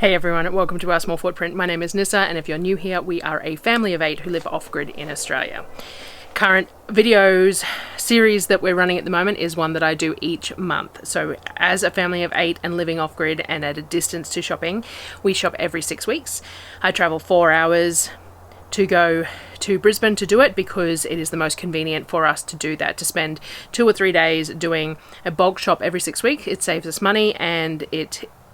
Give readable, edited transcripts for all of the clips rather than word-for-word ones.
Hey everyone, welcome to our small footprint. My name is Nyssa, and if you're new here, we are a family of 8 who live off-grid in Australia. Current videos series that we're running at the moment is one that I do each month. So as a family of 8 and living off-grid and at a distance to shopping, we shop every 6 weeks. I travel 4 hours to go to Brisbane to do it because it is the most convenient for us to do that, to spend 2 or 3 days doing a bulk shop every 6 weeks. It saves us money, and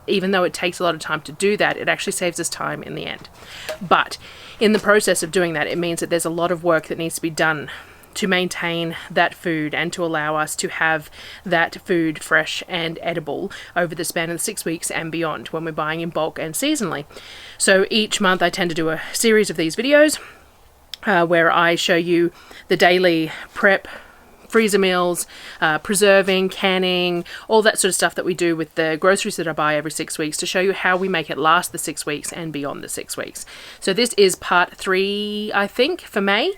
even though it takes a lot of time to do that, it actually saves us time in the end. But in the process of doing that, it means that there's a lot of work that needs to be done to maintain that food and to allow us to have that food fresh and edible over the span of the 6 weeks and beyond when we're buying in bulk and seasonally. So each month I tend to do a series of these videos where I show you the daily prep, freezer meals, preserving, canning, all that sort of stuff that we do with the groceries that I buy every 6 weeks, to show you how we make it last the 6 weeks and beyond the 6 weeks. So this is part 3, I think, for May.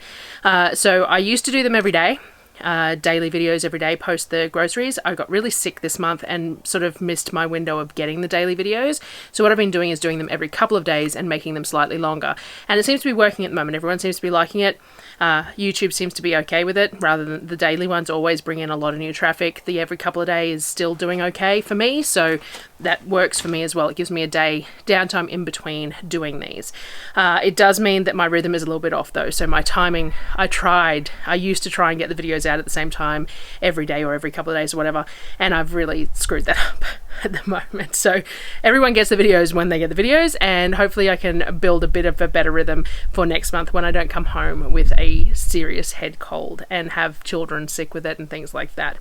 So I used to do them every day. Daily videos every day, post the groceries. I got really sick this month and sort of missed my window of getting the daily videos. So what I've been doing is doing them every couple of days and making them slightly longer. And it seems to be working at the moment. Everyone seems to be liking it. YouTube seems to be okay with it, rather than the daily ones always bring in a lot of new traffic. The every couple of days is still doing okay for me, so that works for me as well. It gives me a day downtime in between doing these. It does mean that my rhythm is a little bit off though, so my timing, I used to try and get the videos out at the same time every day or every couple of days or whatever, and I've really screwed that up at the moment. So everyone gets the videos when they get the videos, and hopefully I can build a bit of a better rhythm for next month when I don't come home with a serious head cold and have children sick with it and things like that.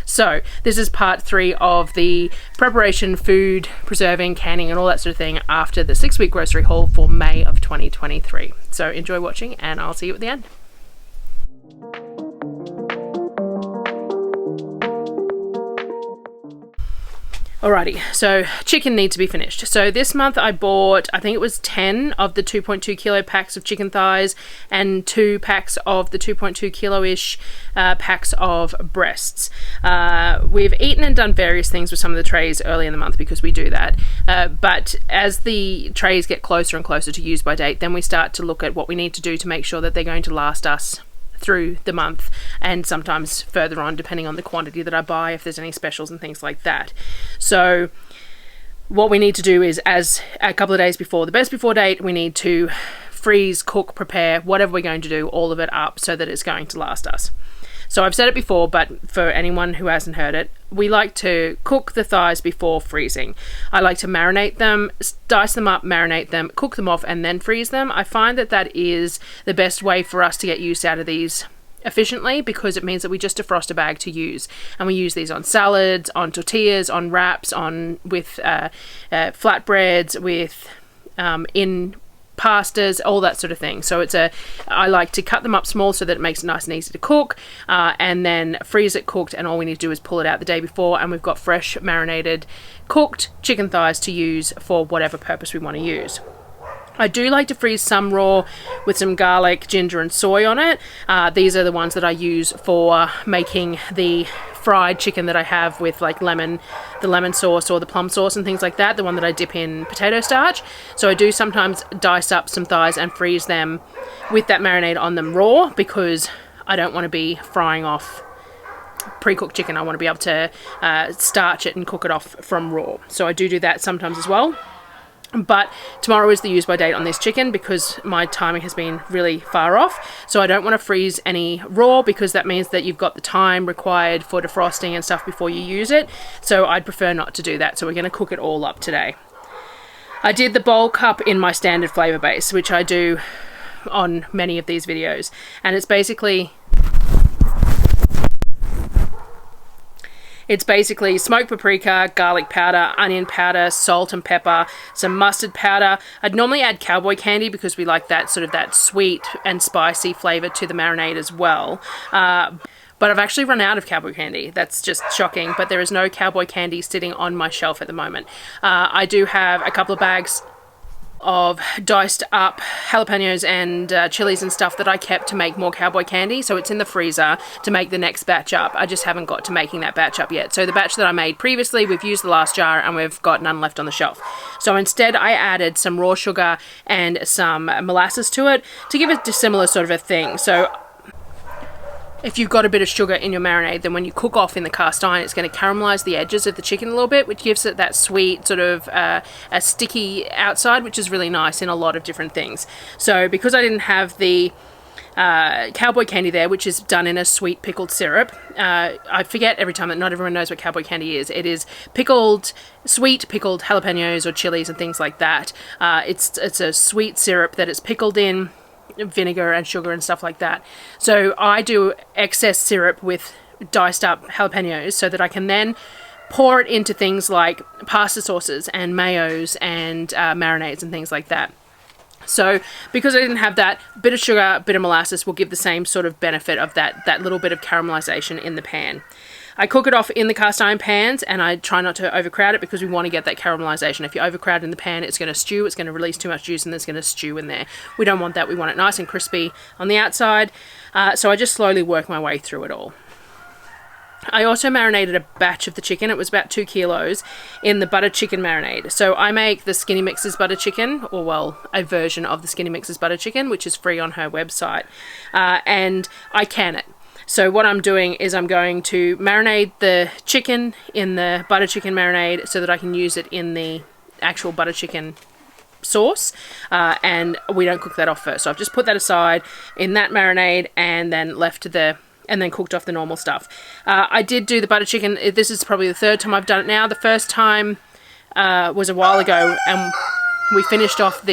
So this is part 3 of the preparation, food, preserving, canning and all that sort of thing after the 6-week grocery haul for May of 2023. So enjoy watching, and I'll see you at the end. Alrighty, so chicken needs to be finished. So this month I bought, I think it was 10 of the 2.2 kilo packs of chicken thighs and 2 packs of the 2.2 kilo-ish packs of breasts. We've eaten and done various things with some of the trays early in the month because we do that. But as the trays get closer and closer to use by date, then we start to look at what we need to do to make sure that they're going to last us through the month, and sometimes further on depending on the quantity that I buy, if there's any specials and things like that. So what we need to do is, as a couple of days before the best before date, we need to freeze, cook, prepare whatever we're going to do, all of it up so that it's going to last us. So I've said it before, but for anyone who hasn't heard it, we like to cook the thighs before freezing. I like to marinate them, dice them up, marinate them, cook them off, and then freeze them. I find that that is the best way for us to get use out of these efficiently, because it means that we just defrost a bag to use, and we use these on salads, on tortillas, on wraps, with flatbreads, with in pastas, all that sort of thing. So I like to cut them up small so that it makes it nice and easy to cook, and then freeze it cooked, and all we need to do is pull it out the day before, and we've got fresh marinated cooked chicken thighs to use for whatever purpose we want to use. I do like to freeze some raw with some garlic, ginger and soy on it. These are the ones that I use for making the fried chicken that I have with like the lemon sauce or the plum sauce and things like that, the one that I dip in potato starch. So I do sometimes dice up some thighs and freeze them with that marinade on them raw, because I don't want to be frying off pre-cooked chicken. I want to be able to starch it and cook it off from raw. So I do that sometimes as well. But tomorrow is the use by date on this chicken because my timing has been really far off. So I don't want to freeze any raw, because that means that you've got the time required for defrosting and stuff before you use it. So I'd prefer not to do that. So we're going to cook it all up today. I did the bulk up in my standard flavor base, which I do on many of these videos. And it's basically smoked paprika, garlic powder, onion powder, salt and pepper, some mustard powder. I'd normally add cowboy candy because we like that sort of that sweet and spicy flavor to the marinade as well. But I've actually run out of cowboy candy. That's just shocking, but there is no cowboy candy sitting on my shelf at the moment. I do have a couple of bags of diced up jalapenos and chilies and stuff that I kept to make more cowboy candy. So it's in the freezer to make the next batch up. I just haven't got to making that batch up yet. So the batch that I made previously, we've used the last jar and we've got none left on the shelf. So instead I added some raw sugar and some molasses to it to give it a similar sort of a thing. So if you've got a bit of sugar in your marinade, then when you cook off in the cast iron, it's going to caramelize the edges of the chicken a little bit, which gives it that sweet sort of a sticky outside, which is really nice in a lot of different things. So because I didn't have the cowboy candy there, which is done in a sweet pickled syrup, I forget every time that not everyone knows what cowboy candy is. It is sweet pickled jalapenos or chilies and things like that. It's a sweet syrup that it's pickled in vinegar and sugar and stuff like that. So I do excess syrup with diced up jalapenos so that I can then pour it into things like pasta sauces and mayos and marinades and things like that. So because I didn't have that, a bit of sugar, a bit of molasses will give the same sort of benefit of that little bit of caramelization in the pan. I cook it off in the cast iron pans, and I try not to overcrowd it because we want to get that caramelization. If you overcrowd in the pan, it's going to stew, it's going to release too much juice, and it's going to stew in there. We don't want that. We want it nice and crispy on the outside. So I just slowly work my way through it all. I also marinated a batch of the chicken. It was about 2 kilos in the butter chicken marinade. So I make the Skinny Mix's butter chicken, or well, a version of the Skinny Mix's butter chicken, which is free on her website. And I can it. So what I'm doing is I'm going to marinate the chicken in the butter chicken marinade so that I can use it in the actual butter chicken sauce, and we don't cook that off first. So I've just put that aside in that marinade and then and then cooked off the normal stuff. I did do the butter chicken. This is probably the 3rd time I've done it now. The first time was a while ago, and we finished off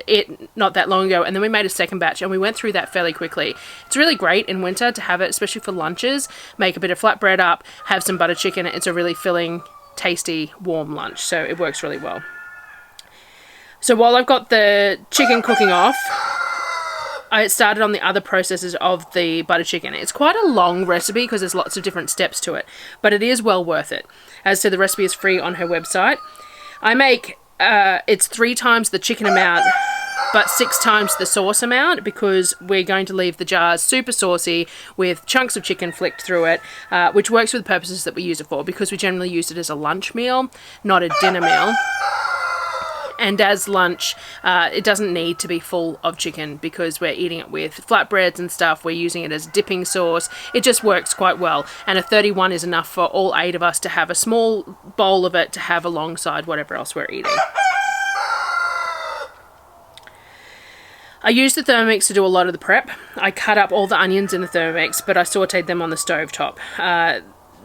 it not that long ago, and then we made a second batch and we went through that fairly quickly. It's really great in winter to have it, especially for lunches. Make a bit of flatbread up, have some butter chicken. It's a really filling, tasty, warm lunch, so it works really well. So while I've got the chicken cooking off, I started on the other processes of the butter chicken. It's quite a long recipe because there's lots of different steps to it, but it is well worth it. As to the recipe is free on her website. I make it's 3 times the chicken amount but 6 times the sauce amount because we're going to leave the jars super saucy with chunks of chicken flicked through it, which works for the purposes that we use it for, because we generally use it as a lunch meal, not a dinner meal. And as lunch, it doesn't need to be full of chicken because we're eating it with flatbreads and stuff. We're using it as dipping sauce. It just works quite well. And a 31 is enough for all 8 of us to have a small bowl of it to have alongside whatever else we're eating. I used the Thermomix to do a lot of the prep. I cut up all the onions in the Thermomix, but I sauteed them on the stovetop.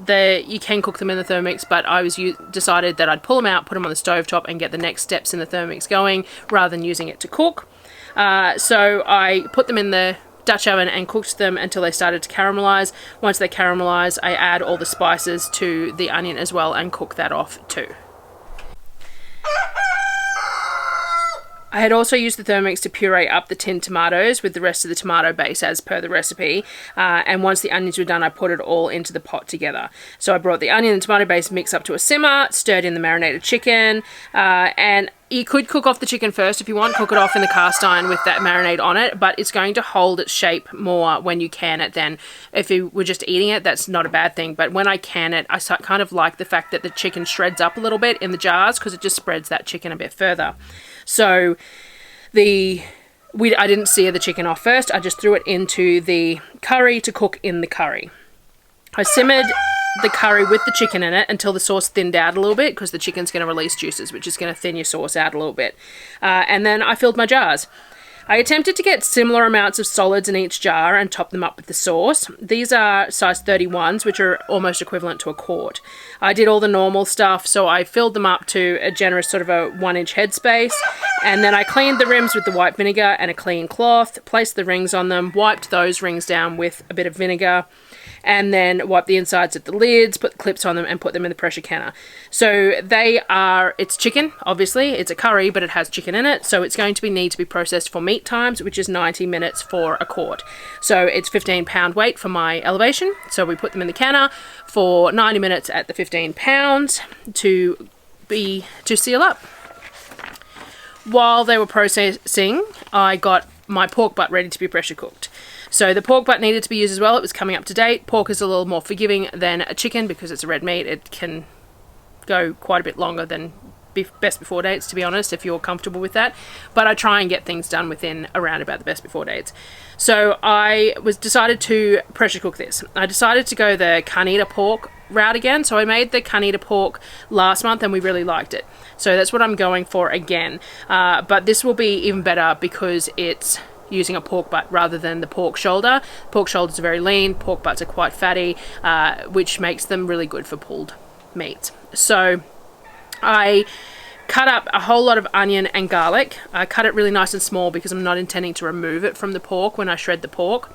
You can cook them in the Thermomix, but I decided that I'd pull them out, put them on the stovetop, and get the next steps in the Thermomix going rather than using it to cook. So I put them in the Dutch oven and cooked them until they started to caramelize. Once they caramelize, I add all the spices to the onion as well and cook that off too. I had also used the Thermomix to puree up the tinned tomatoes with the rest of the tomato base as per the recipe, and once the onions were done, I put it all into the pot together. So I brought the onion and tomato base mix up to a simmer, stirred in the marinated chicken, and you could cook off the chicken first if you want, cook it off in the cast iron with that marinade on it, but it's going to hold its shape more when you can it than if you were just eating it. That's not a bad thing, but when I can it, I kind of like the fact that the chicken shreds up a little bit in the jars because it just spreads that chicken a bit further. So I didn't sear the chicken off first, I just threw it into the curry to cook in the curry. I simmered the curry with the chicken in it until the sauce thinned out a little bit because the chicken's going to release juices, which is going to thin your sauce out a little bit. And then I filled my jars. I attempted to get similar amounts of solids in each jar and top them up with the sauce. These are size 31s, which are almost equivalent to a quart. I did all the normal stuff, so I filled them up to a generous sort of a 1-inch headspace, and then I cleaned the rims with the white vinegar and a clean cloth, placed the rings on them, wiped those rings down with a bit of vinegar, and then wipe the insides of the lids, put the clips on them, and put them in the pressure canner. So it's chicken, obviously. It's a curry, but it has chicken in it, so it's going to need to be processed for meat times, which is 90 minutes for a quart. So it's 15 pound weight for my elevation. So we put them in the canner for 90 minutes at the 15 pounds to seal up. while they were processing, I got my pork butt ready to be pressure cooked. So the pork butt needed to be used as well. It was coming up to date. Pork is a little more forgiving than a chicken because it's a red meat. It can go quite a bit longer than best before dates, to be honest, if you're comfortable with that. But I try and get things done within around about the best before dates. So I decided to pressure cook this. I decided to go the carnita pork route again. So I made the carnita pork last month and we really liked it. So that's what I'm going for again. But this will be even better because it's using a pork butt rather than the pork shoulder. Pork shoulders are very lean, pork butts are quite fatty, which makes them really good for pulled meat. So I cut up a whole lot of onion and garlic. I cut it really nice and small because I'm not intending to remove it from the pork when I shred the pork.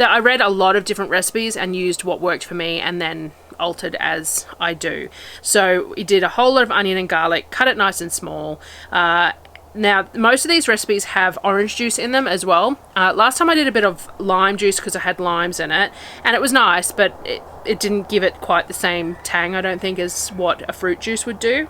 I read a lot of different recipes and used what worked for me and then altered as I do. So we did a whole lot of onion and garlic, cut it nice and small. Now, most of these recipes have orange juice in them as well. Last time I did a bit of lime juice because I had limes in it, and it was nice, but it didn't give it quite the same tang, I don't think, as what a fruit juice would do.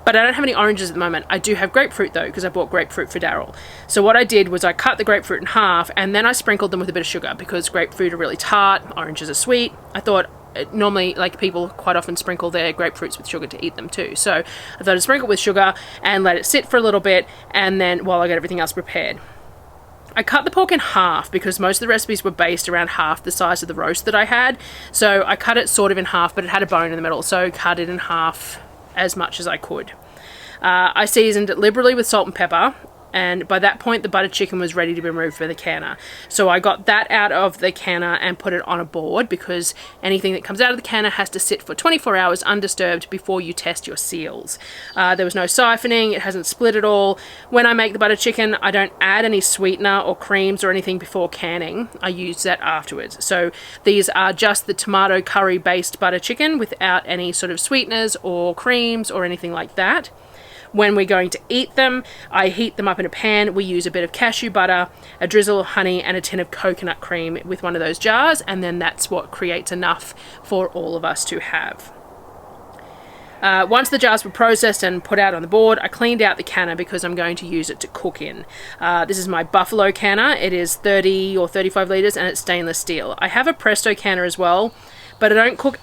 But I don't have any oranges at the moment. I do have grapefruit though, because I bought grapefruit for Darryl. So what I did was I cut the grapefruit in half, and then I sprinkled them with a bit of sugar because grapefruit are really tart, oranges are sweet. I thought normally, like, people quite often sprinkle their grapefruits with sugar to eat them too. So I thought I'd sprinkle with sugar and let it sit for a little bit, and then while I got everything else prepared. I cut the pork in half because most of the recipes were based around half the size of the roast that I had. So I cut it sort of in half, but it had a bone in the middle, so I cut it in half as much as I could. I seasoned it liberally with salt and pepper, and by that point the buttered chicken was ready to be removed for the canner. So I got that out of the canner and put it on a board because anything that comes out of the canner has to sit for 24 hours undisturbed before you test your seals. There was no siphoning, it hasn't split at all. When I make the buttered chicken, I don't add any sweetener or creams or anything before canning. I use that afterwards. So these are just the tomato curry based butter chicken without any sort of sweeteners or creams or anything like that. When we're going to eat them, I heat them up in a pan. We use a bit of cashew butter, a drizzle of honey, and a tin of coconut cream with one of those jars, and then that's what creates enough for all of us to have. Once the jars were processed and put out on the board, I cleaned out the canner because I'm going to use it to cook in. This is my Buffalo canner. It is 30 or 35 litres and it's stainless steel. I have a Presto canner as well, but I don't cook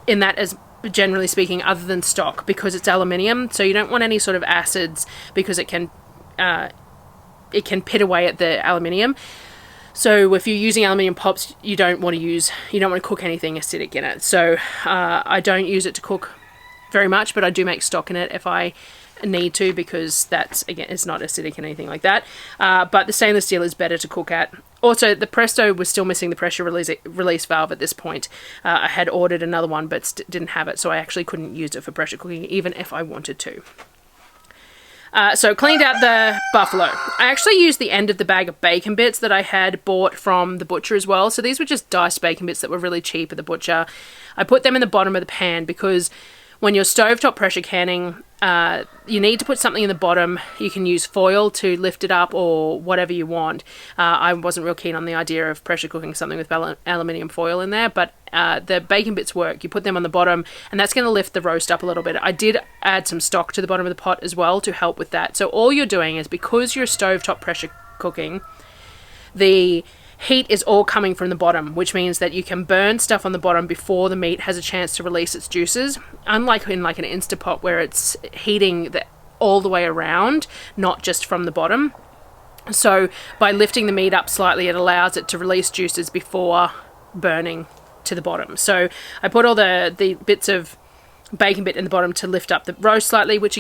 in that as generally speaking other than stock because it's aluminium, so you don't want any sort of acids because it can pit away at the aluminium. So if you're using aluminium pots, you don't want to cook anything acidic in it. So I don't use it to cook very much, but I do make stock in it if I need to because that's, again, it's not acidic and anything like that. But the stainless steel is better to cook at. Also, the Presto was still missing the pressure release valve at this point. I had ordered another one but didn't have it, so I actually couldn't use it for pressure cooking even if I wanted to. So cleaned out the buffalo. I actually used the end of the bag of bacon bits that I had bought from the butcher as well. So these were just diced bacon bits that were really cheap at the butcher. I put them in the bottom of the pan because when you're stovetop pressure canning, you need to put something in the bottom. You can use foil to lift it up or whatever you want. I wasn't real keen on the idea of pressure cooking something with aluminium foil in there, but the bacon bits work. You put them on the bottom and that's going to lift the roast up a little bit. I did add some stock to the bottom of the pot as well to help with that. So all you're doing is, because you're stovetop pressure cooking, the heat is all coming from the bottom, which means that you can burn stuff on the bottom before the meat has a chance to release its juices, unlike in like an Instapot where it's heating all the way around, not just from the bottom. So by lifting the meat up slightly, it allows it to release juices before burning to the bottom. So I put all the bits of bacon bit in the bottom to lift up the roast slightly, which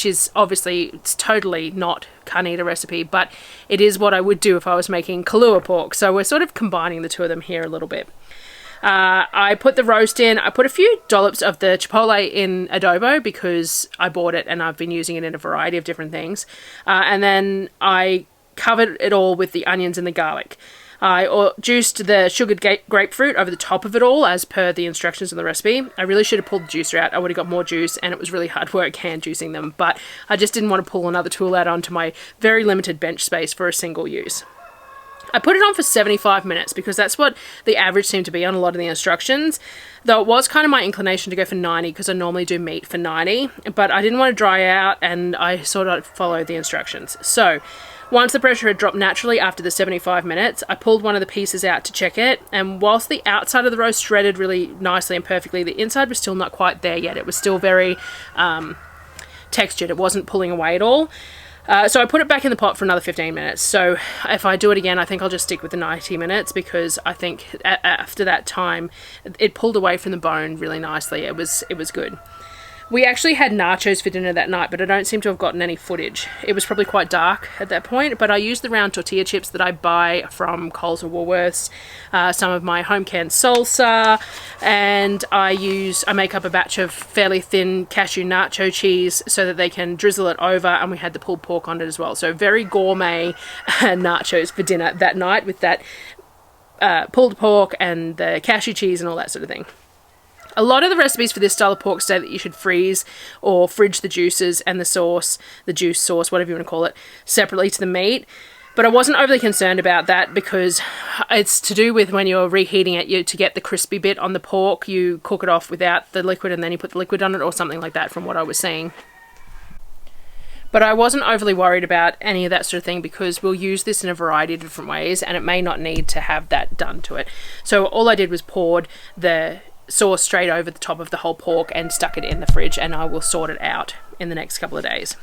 is obviously, it's totally not carnita recipe, but it is what I would do if I was making Kahlua pork. So we're sort of combining the two of them here a little bit. I put the roast in. I put a few dollops of the chipotle in adobo because I bought it and I've been using it in a variety of different things. And then I covered it all with the onions and the garlic. I juiced the sugared grapefruit over the top of it all as per the instructions in the recipe. I really should have pulled the juicer out. I would have got more juice and it was really hard work hand juicing them, but I just didn't want to pull another tool out onto my very limited bench space for a single use. I put it on for 75 minutes because that's what the average seemed to be on a lot of the instructions, though it was kind of my inclination to go for 90 because I normally do meat for 90, but I didn't want to dry out and I sort of followed the instructions. So once the pressure had dropped naturally after the 75 minutes, I pulled one of the pieces out to check it, and whilst the outside of the roast shredded really nicely and perfectly, the inside was still not quite there yet. It was still very textured. It wasn't pulling away at all. So I put it back in the pot for another 15 minutes. So if I do it again, I think I'll just stick with the 90 minutes because I think after that time, it pulled away from the bone really nicely. It was good. We actually had nachos for dinner that night, but I don't seem to have gotten any footage. It was probably quite dark at that point, but I used the round tortilla chips that I buy from Coles or Woolworths, some of my home canned salsa, and I make up a batch of fairly thin cashew nacho cheese so that they can drizzle it over, and we had the pulled pork on it as well. So very gourmet nachos for dinner that night with that pulled pork and the cashew cheese and all that sort of thing. A lot of the recipes for this style of pork say that you should freeze or fridge the juices and the sauce, the juice sauce, whatever you want to call it, separately to the meat. But I wasn't overly concerned about that because it's to do with when you're reheating it, to get the crispy bit on the pork, you cook it off without the liquid and then you put the liquid on it or something like that from what I was seeing. But I wasn't overly worried about any of that sort of thing because we'll use this in a variety of different ways and it may not need to have that done to it. So all I did was poured the sauce straight over the top of the whole pork and stuck it in the fridge, and I will sort it out in the next couple of days.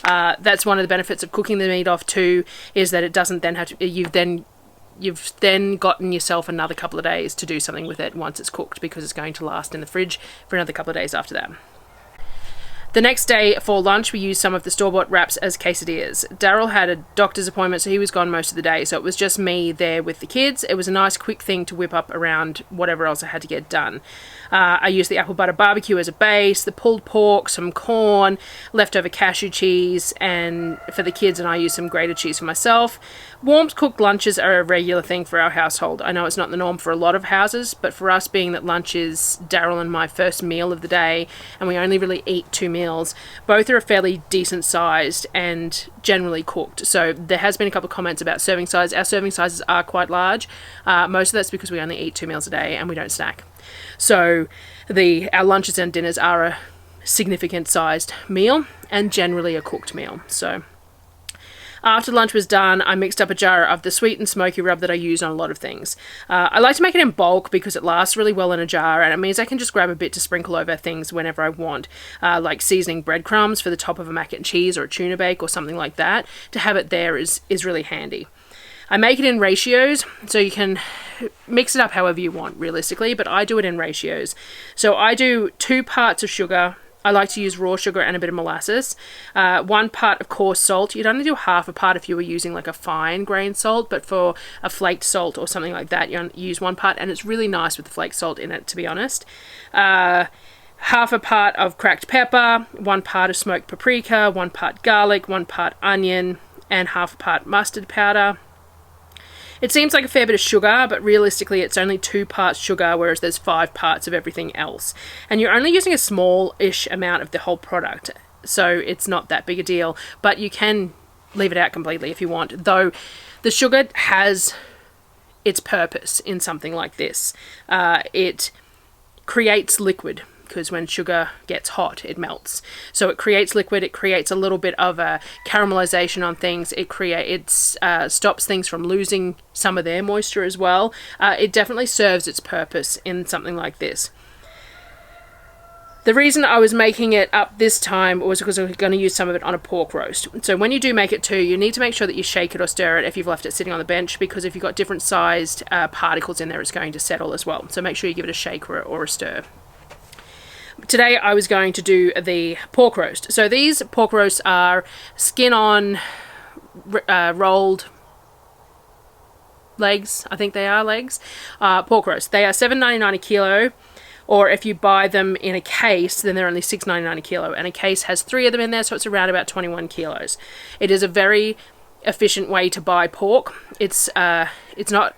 That's one of the benefits of cooking the meat off too, is that it doesn't then have to, you've then gotten yourself another couple of days to do something with it once it's cooked because it's going to last in the fridge for another couple of days after that. The next day for lunch, we used some of the store-bought wraps as quesadillas. Darryl had a doctor's appointment, so he was gone most of the day, so it was just me there with the kids. It was a nice quick thing to whip up around whatever else I had to get done. I used the apple butter barbecue as a base, the pulled pork, some corn, leftover cashew cheese, and for the kids, and I used some grated cheese for myself. Warm cooked lunches are a regular thing for our household. I know it's not the norm for a lot of houses, but for us, being that lunch is Darryl and my first meal of the day, and we only really eat 2 meals, both are a fairly decent sized and generally cooked. So there has been a couple of comments about serving size. Our serving sizes are quite large. Most of that's because we only eat 2 meals a day and we don't snack. So our lunches and dinners are a significant sized meal and generally a cooked meal. So after lunch was done, I mixed up a jar of the sweet and smoky rub that I use on a lot of things. I like to make it in bulk because it lasts really well in a jar, and it means I can just grab a bit to sprinkle over things whenever I want, like seasoning breadcrumbs for the top of a mac and cheese or a tuna bake or something like that. To have it there is really handy. I make it in ratios, so you can mix it up however you want, realistically, but I do it in ratios. So I do 2 parts of sugar. I like to use raw sugar and a bit of molasses. 1 part of coarse salt. You'd only do half a part if you were using like a fine grain salt, but for a flaked salt or something like that, you use 1 part, and it's really nice with the flaked salt in it, to be honest. Half a part of cracked pepper, 1 part of smoked paprika, 1 part garlic, 1 part onion, and half a part mustard powder. It seems like a fair bit of sugar, but realistically it's only 2 parts sugar, whereas there's 5 parts of everything else. And you're only using a small-ish amount of the whole product, so it's not that big a deal. But you can leave it out completely if you want, though the sugar has its purpose in something like this. It creates liquid, because when sugar gets hot, it melts. So it creates liquid, it creates a little bit of a caramelization on things, it stops things from losing some of their moisture as well. It definitely serves its purpose in something like this. The reason I was making it up this time was because I was going to use some of it on a pork roast. So when you do make it too, you need to make sure that you shake it or stir it if you've left it sitting on the bench, because if you've got different sized particles in there, it's going to settle as well. So make sure you give it a shake or a stir. Today I was going to do the pork roast. So these pork roasts are skin on rolled legs. I think they are legs. Pork roast. They are $7.99 a kilo, or if you buy them in a case, then they're only $6.99 a kilo. And a case has 3 of them in there, so it's around about 21 kilos. It is a very efficient way to buy pork. It's not.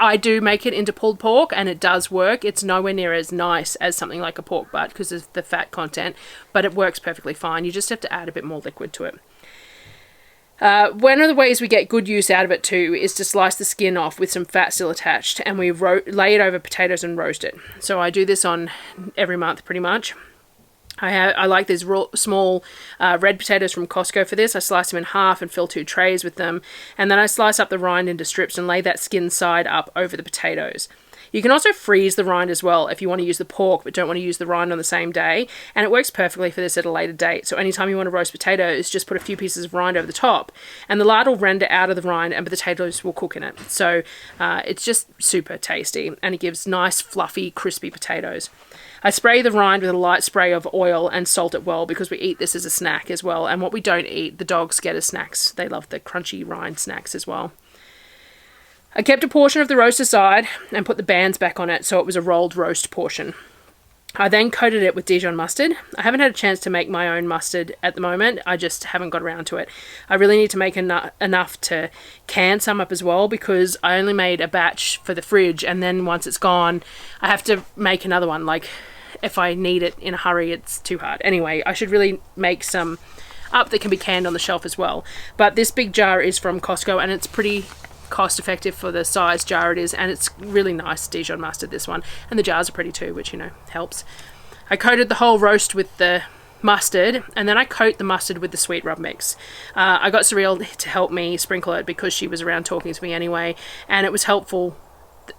I do make it into pulled pork and it does work. It's nowhere near as nice as something like a pork butt because of the fat content, but it works perfectly fine. You just have to add a bit more liquid to it. One of the ways we get good use out of it too is to slice the skin off with some fat still attached, and we lay it over potatoes and roast it. So I do this on every month pretty much. I like these small red potatoes from Costco for this. I slice them in half and fill 2 trays with them, and then I slice up the rind into strips and lay that skin side up over the potatoes. You can also freeze the rind as well if you want to use the pork but don't want to use the rind on the same day, and it works perfectly for this at a later date. So anytime you want to roast potatoes, just put a few pieces of rind over the top and the lard will render out of the rind and the potatoes will cook in it. So it's just super tasty and it gives nice fluffy crispy potatoes. I spray the rind with a light spray of oil and salt it well because we eat this as a snack as well, and what we don't eat the dogs get as snacks. They love the crunchy rind snacks as well. I kept a portion of the roast aside and put the bands back on it so it was a rolled roast portion. I then coated it with Dijon mustard. I haven't had a chance to make my own mustard at the moment. I just haven't got around to it. I really need to make enough to can some up as well because I only made a batch for the fridge, and then once it's gone I have to make another one. Like if I need it in a hurry it's too hard. Anyway, I should really make some up that can be canned on the shelf as well. But this big jar is from Costco and it's pretty cost effective for the size jar it is, and it's really nice Dijon mustard, this one, and the jars are pretty too, which helps. I coated the whole roast with the mustard, and then I coat the mustard with the sweet rub mix. I got Surreal to help me sprinkle it because she was around talking to me anyway, and it was helpful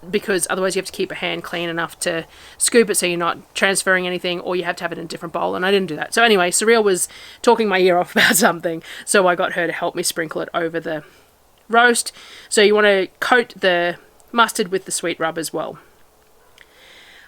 because otherwise you have to keep a hand clean enough to scoop it so you're not transferring anything, or you have to have it in a different bowl, and I didn't do that. So anyway, Surreal was talking my ear off about something, so I got her to help me sprinkle it over the roast. So you want to coat the mustard with the sweet rub as well.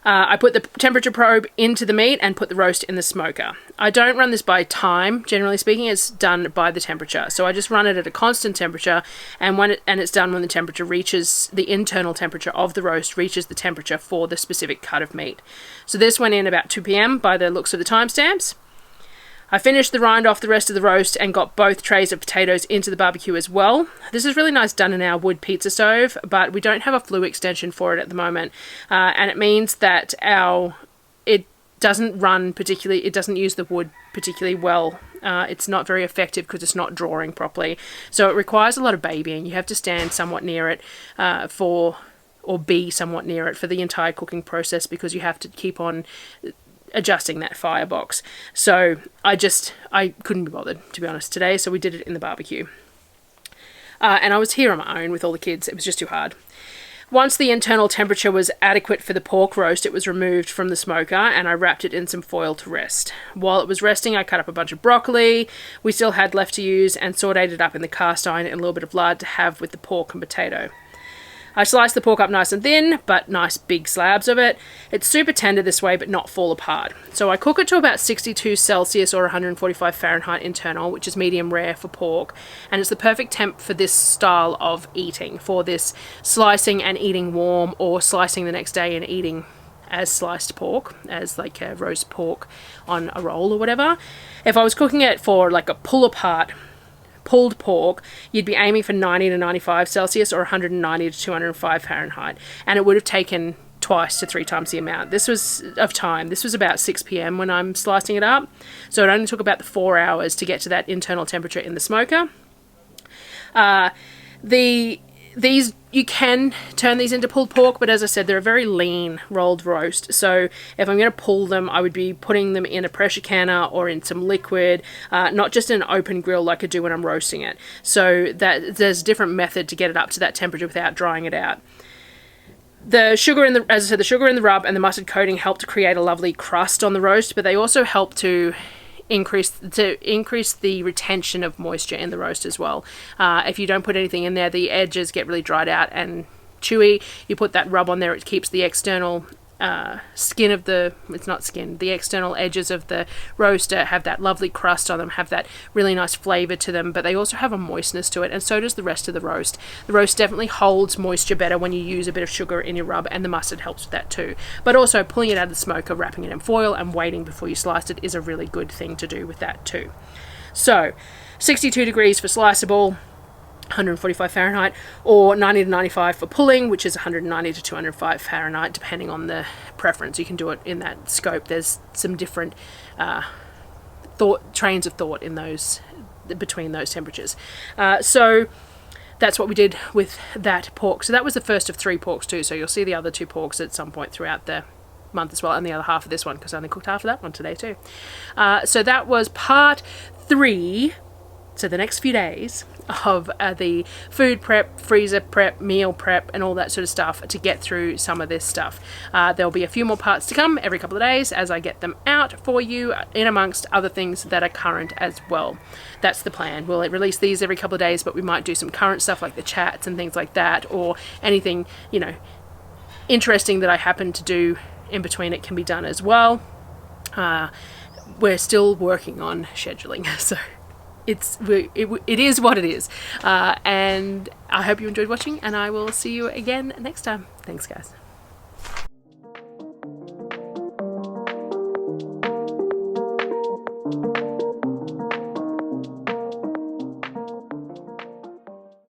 I put the temperature probe into the meat and put the roast in the smoker. I don't run this by time, generally speaking. It's done by the temperature. So I just run it at a constant temperature, and it's done when the temperature reaches, the internal temperature of the roast reaches the temperature for the specific cut of meat. So this went in about 2 p.m. by the looks of the timestamps. I finished the rind off the rest of the roast and got both trays of potatoes into the barbecue as well. This is really nice done in our wood pizza stove, but we don't have a flue extension for it at the moment, and it means that it doesn't use the wood particularly well. It's not very effective because it's not drawing properly, so it requires a lot of babying. You have to stand somewhat near it or be somewhat near it for the entire cooking process because you have to keep on adjusting that firebox. So I couldn't be bothered, to be honest, today, so we did it in the barbecue. And I was here on my own with all the kids. It was just too hard. Once the internal temperature was adequate for the pork roast, it was removed from the smoker and I wrapped it in some foil to rest. While it was resting, I cut up a bunch of broccoli we still had left to use and sauteed it up in the cast iron in a little bit of lard to have with the pork and potato. I sliced the pork up nice and thin, but nice big slabs of it. It's super tender this way, but not fall apart. So I cook it to about 62 Celsius or 145 Fahrenheit internal, which is medium rare for pork. And it's the perfect temp for this style of eating, for this slicing and eating warm, or slicing the next day and eating as sliced pork, as like a roast pork on a roll or whatever. If I was cooking it for like a pulled pork, you'd be aiming for 90 to 95 Celsius or 190 to 205 Fahrenheit, and it would have taken 2 to 3 times the amount. This was of time. This was about 6 p.m. when I'm slicing it up, so it only took about 4 hours to get to that internal temperature in the smoker. You can turn these into pulled pork, but as I said, they're a very lean rolled roast. So if I'm going to pull them, I would be putting them in a pressure canner or in some liquid, not just in an open grill like I do when I'm roasting it. So that there's a different method to get it up to that temperature without drying it out. The sugar in the rub and the mustard coating help to create a lovely crust on the roast, but they also help to increase the retention of moisture in the roast as well. If you don't put anything in there, the edges get really dried out and chewy. You put that rub on there, it keeps the external the external edges of the roaster have that lovely crust on them, have that really nice flavor to them, but they also have a moistness to it, and so does the rest of the roast. The roast definitely holds moisture better when you use a bit of sugar in your rub, and the mustard helps with that too. But also pulling it out of the smoker, wrapping it in foil and waiting before you slice it is a really good thing to do with that too. So 62 degrees for sliceable, 145 Fahrenheit, or 90 to 95 for pulling, which is 190 to 205 Fahrenheit, depending on the preference. You can do it in that scope. There's some different trains of thought in those between those temperatures. So that's what we did with that pork. So that was the first of 3 porks too. So you'll see the other 2 porks at some point throughout the month as well, and the other half of this one, because I only cooked half of that one today too. So that was part 3. So the next few days of the food prep, freezer prep, meal prep, and all that sort of stuff to get through some of this stuff. There'll be a few more parts to come every couple of days as I get them out for you, in amongst other things that are current as well. That's the plan. We'll release these every couple of days, but we might do some current stuff like the chats and things like that, or anything, you know, interesting that I happen to do in between it can be done as well. We're still working on scheduling, so it is what it is. And I hope you enjoyed watching, and I will see you again next time. Thanks, guys.